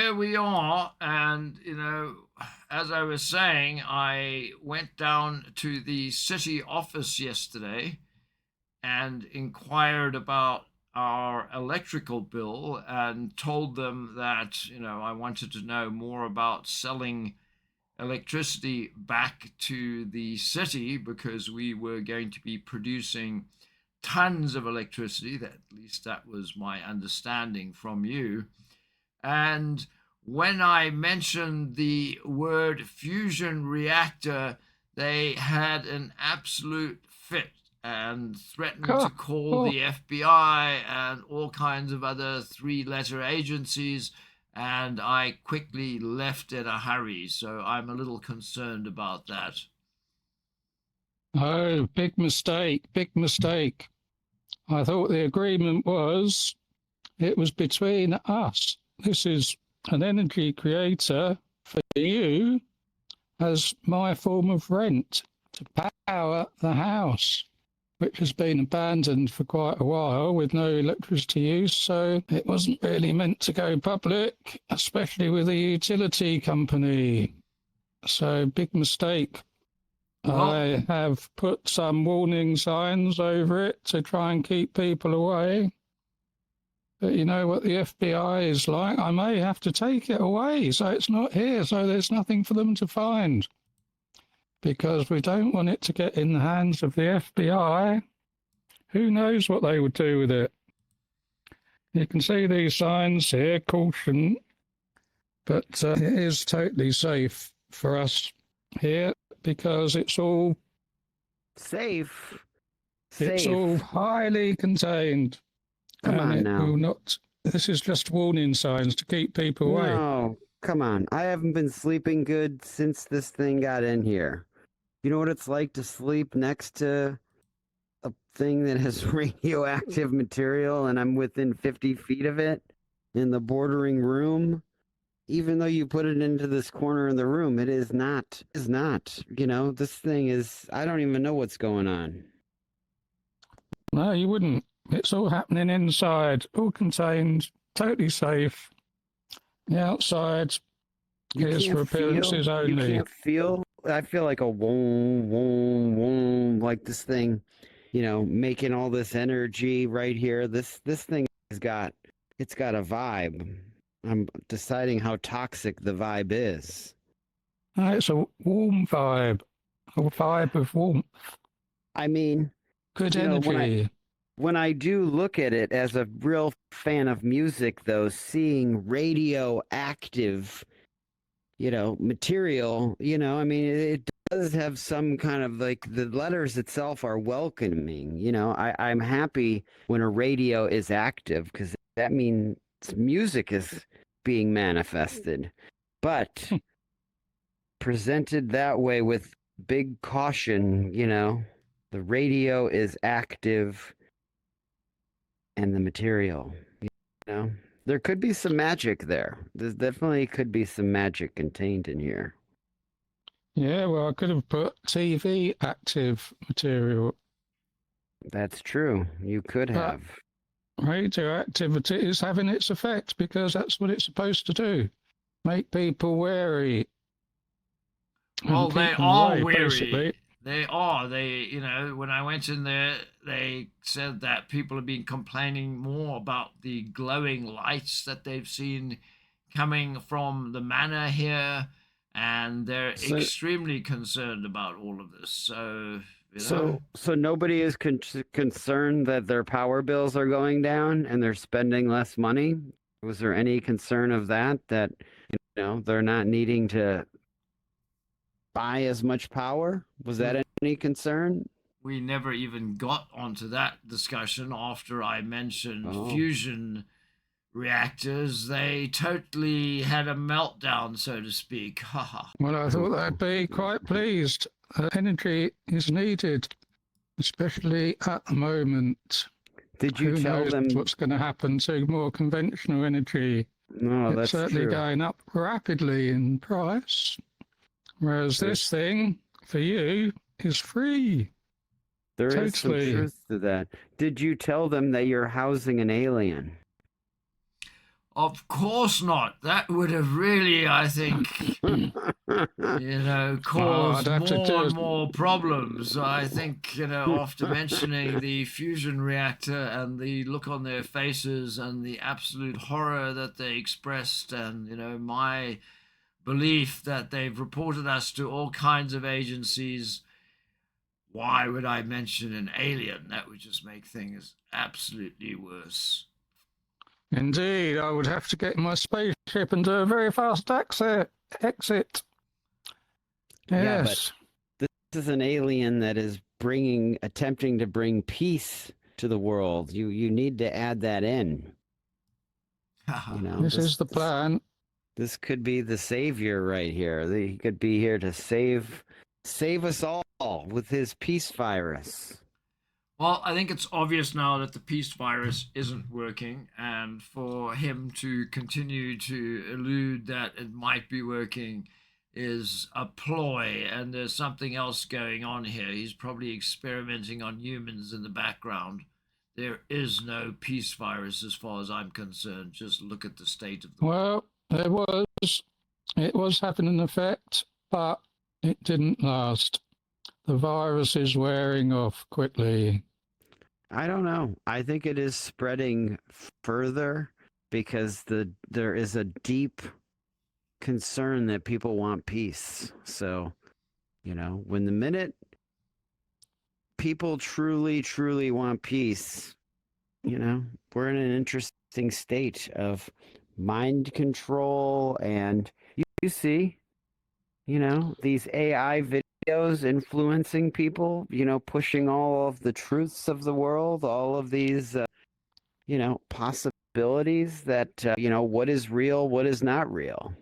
here we are. And, as I was saying, I went down to the city office yesterday and inquired about our electrical bill and told them that, I wanted to know more about selling electricity back to the city because we were going to be producing tons of electricity. That, at least that was my understanding from you. And when I mentioned the word fusion reactor, they had an absolute fit and threatened to Oh, call oh, the FBI and all kinds of other three-letter agencies. And I quickly left in a hurry. So I'm a little concerned about that. oh, big mistake, big mistake. I thought the agreement was it was between us. This is an energy creator for you as my form of rent to power the house, which has been abandoned for quite a while with no electricity use. So it wasn't really meant to go public, especially with a utility company. So big mistake. Well, I have put some warning signs over it to try and keep people away. But you know what the FBI is like. I may have to take it away so it's not here, so there's nothing for them to find. Because we don't want it to get in the hands of the FBI. Who knows what they would do with it? You can see these signs here, caution, but it is totally safe for us here because Safe. it's all Safe. highly contained. Come And on it will now. not. This is just warning signs to keep people away. No, come on. I haven't been sleeping good since this thing got in here. You know what it's like to sleep next to a thing that has radioactive material and I'm within 50 feet of it in the bordering room? Even though you put it into this corner in the room, it is not. This thing is, I don't even know what's going on. No, you wouldn't. It's all happening inside, all contained, totally safe. The outside is for appearances You only. can't feel, I feel like a whoom, whoom, whoom, like this thing, making all this energy right here. This thing has it's got a vibe. I'm deciding how toxic the vibe is. It's a warm vibe, a vibe of warmth, I mean, good you know, when I energy. when I do look at it as a real fan of music, though, seeing radioactive, material, I mean, it does have some kind of like the letters itself are welcoming. I'm happy when a radio is active because that means music is being manifested. But presented that way with big caution, the radio is active and the material, you know. There could be some magic there. There definitely could be some magic contained in here. Yeah, well, I could have put TV active material. That's true. You could But have. radioactivity is having its effect because that's what it's supposed to do. Make people wary well, and they keep them are away, weary. basically. They are. When I went in there, they said that people have been complaining more about the glowing lights that they've seen coming from the manor here, and they're So, extremely concerned about all of this. So, so nobody is concerned that their power bills are going down and they're spending less money. Was there any concern of that? That they're not needing to buy as much power? Was we that any concern? we never even got onto that discussion after I mentioned Oh, fusion reactors. They totally had a meltdown, so to speak. Haha. Well, I thought they'd be quite pleased. Energy is needed, especially at the moment. did you Who tell knows them? what's going to happen to more conventional energy? No, It's that's certainly true. going up rapidly in price, whereas There, this thing for you is free. there is some Totally. truth to that. Did you tell them that you're housing an alien? Of course not. That would have really, I think, Oh, caused I'd have to more and just, more problems. I think, after mentioning the fusion reactor and the look on their faces and the absolute horror that they expressed, and, my belief that they've reported us to all kinds of agencies, why would I mention an alien? That would just make things absolutely worse. indeed, I would have to get in my spaceship and do a very fast exit. Yeah, but Yes. this is an alien that is attempting to bring peace to the world. You need to add that in. This is the plan. This could be the savior right here. He could be here to save us all with his peace virus. Well, I think it's obvious now that the peace virus isn't working, and for him to continue to elude that it might be working is a ploy, and there's something else going on here. He's probably experimenting on humans in the background. There is no peace virus as far as I'm concerned. Just look at the state of the world. Well, it was having an effect, but it didn't last. The virus is wearing off quickly. I don't know. I think it is spreading further because there is a deep concern that people want peace. So, when the minute people truly, truly want peace, we're in an interesting state of mind control. And you see, these AI videos influencing people, pushing all of the truths of the world, all of these, possibilities that, what is real, what is not real.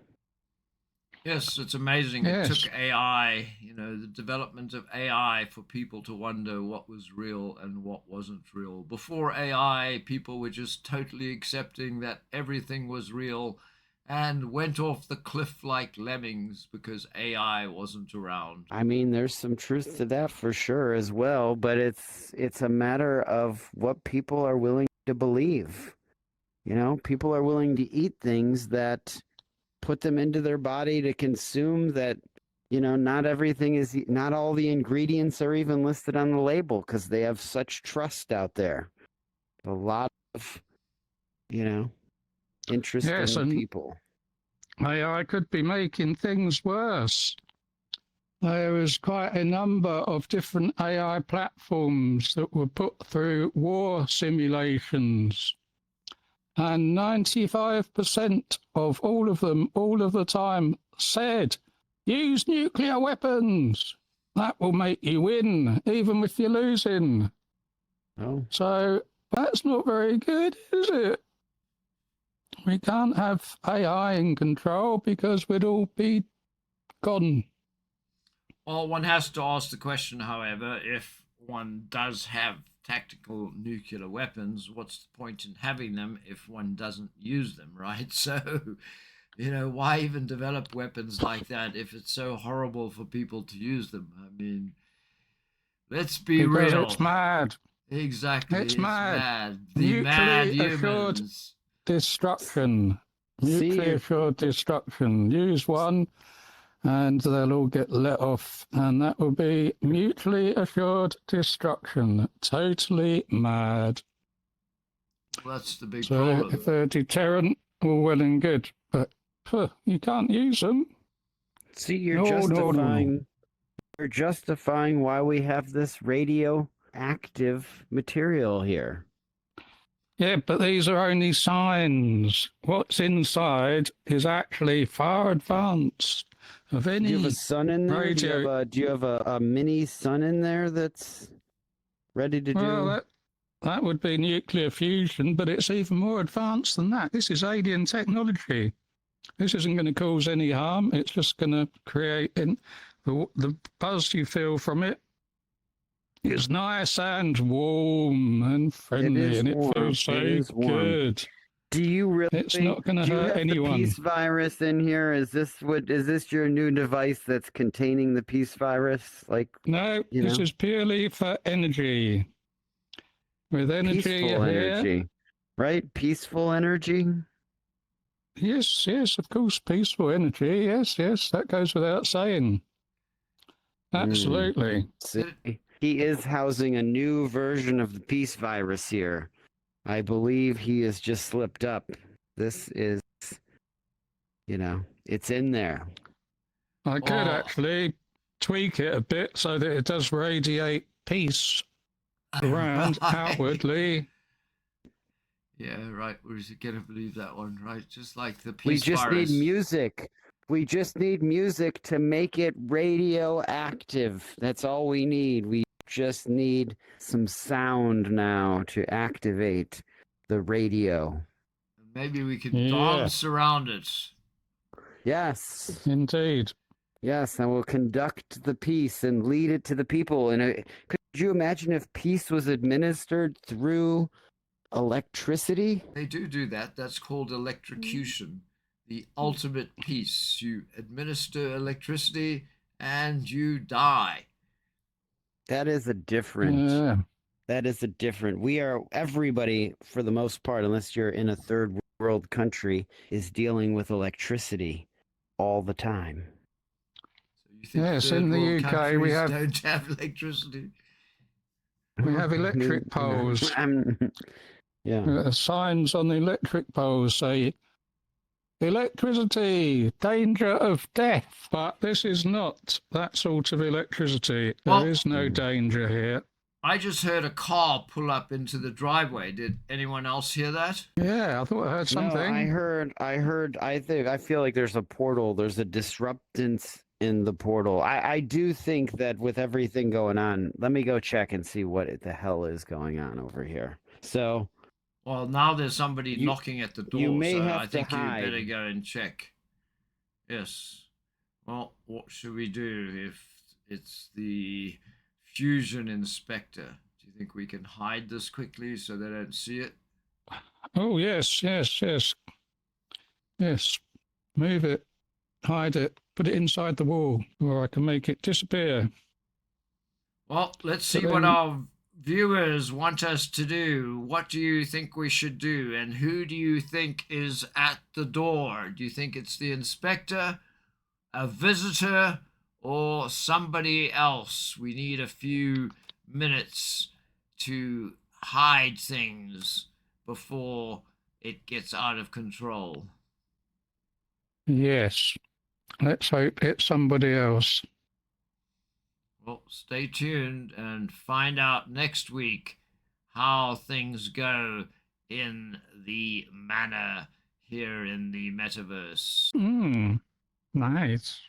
Yes, it's amazing. It Yes. took AI, the development of AI for people to wonder what was real and what wasn't real. Before AI, people were just totally accepting that everything was real and went off the cliff like lemmings because AI wasn't around. I mean, there's some truth to that for sure as well, but it's a matter of what people are willing to believe. People are willing to eat things that put them into their body to consume that, not all the ingredients are even listed on the label because they have such trust out there. A lot of, interesting people. AI could be making things worse. There was quite a number of different AI platforms that were put through war simulations. And 95% of all of them, all of the time, said, use nuclear weapons. That will make you win, even if you're losing. Oh. So that's not very good, is it? We can't have AI in control because we'd all be gone. Well, one has to ask the question, however, if one does have tactical nuclear weapons, what's the point in having them if one doesn't use them, right? So, why even develop weapons like that if it's so horrible for people to use them? I mean, let's be because real. It's mad. Exactly. It's mad. The Mutually mad assured humans. destruction. Mutually assured destruction. Use one and they'll all get let off. And that will be mutually assured destruction. Totally mad. Well, that's the big So problem. if they're deterrent, all well and good. But you can't use them. See, you're justifying why we have this radioactive material here. Yeah, but these are only signs. What's inside is actually far advanced of any. Do you have a sun in there? Radio. Do you have a mini sun in there that's ready to do? That would be nuclear fusion, but it's even more advanced than that. This is alien technology. This isn't going to cause any harm. It's just going to create the buzz you feel from it. It's nice and warm and friendly, and it feels so good. Do you really? It's not going to hurt anyone. The peace virus in here? Is this your new device that's containing the peace virus? No, this is purely for energy. With energy peaceful here, energy, right? Peaceful energy. Yes, yes, of course, peaceful energy. Yes, yes, that goes without saying. Absolutely. See, Did he is housing a new version of the peace virus here. I believe he has just slipped up. This is, it's in there. I could Or actually tweak it a bit so that it does radiate peace around right. outwardly. Yeah, right. We're gonna believe that one, right? Just like the We peace just need virus. music. We just need music to make it radioactive. That's all we need. We just need some sound now to activate the radio. Maybe we could Yeah, dance around it. Yes. indeed. Yes, and we'll conduct the peace and lead it to the people. And could you imagine if peace was administered through electricity? They do that. That's called electrocution. The ultimate peace. You administer electricity and you die. That is a different. Yeah. That is a different. We are everybody for the most part, unless you're in a third world country, is dealing with electricity all the time. So you think Yes, third in the world UK countries don't have electricity? we have electric poles. Yeah. Signs on the electric poles say electricity, danger of death. But this is not that sort of electricity. There Well, is no danger here. I just heard a car pull up into the driveway. Did anyone else hear that? Yeah, I thought I heard No, something. I feel like there's a portal. There's a disruptance in the portal. I do think that with everything going on, let me go check and see what the hell is going on over here. So Well, now there's somebody You- knocking at the you door, may so have I to think you better hide. go and check. Yes. Well, what should we do if it's the fusion inspector? Do you think we can hide this quickly so they don't see it? Oh, yes, yes, yes. Yes. Move it, hide it, put it inside the wall, or I can make it disappear. Well, let's So see what then- our viewers want us to do. What do you think we should do? And who do you think is at the door? Do you think it's the inspector, a visitor, or somebody else? We need a few minutes to hide things before it gets out of control. Yes. Let's hope it's somebody else. Well, stay tuned and find out next week how things go in the manor here in the metaverse. Nice.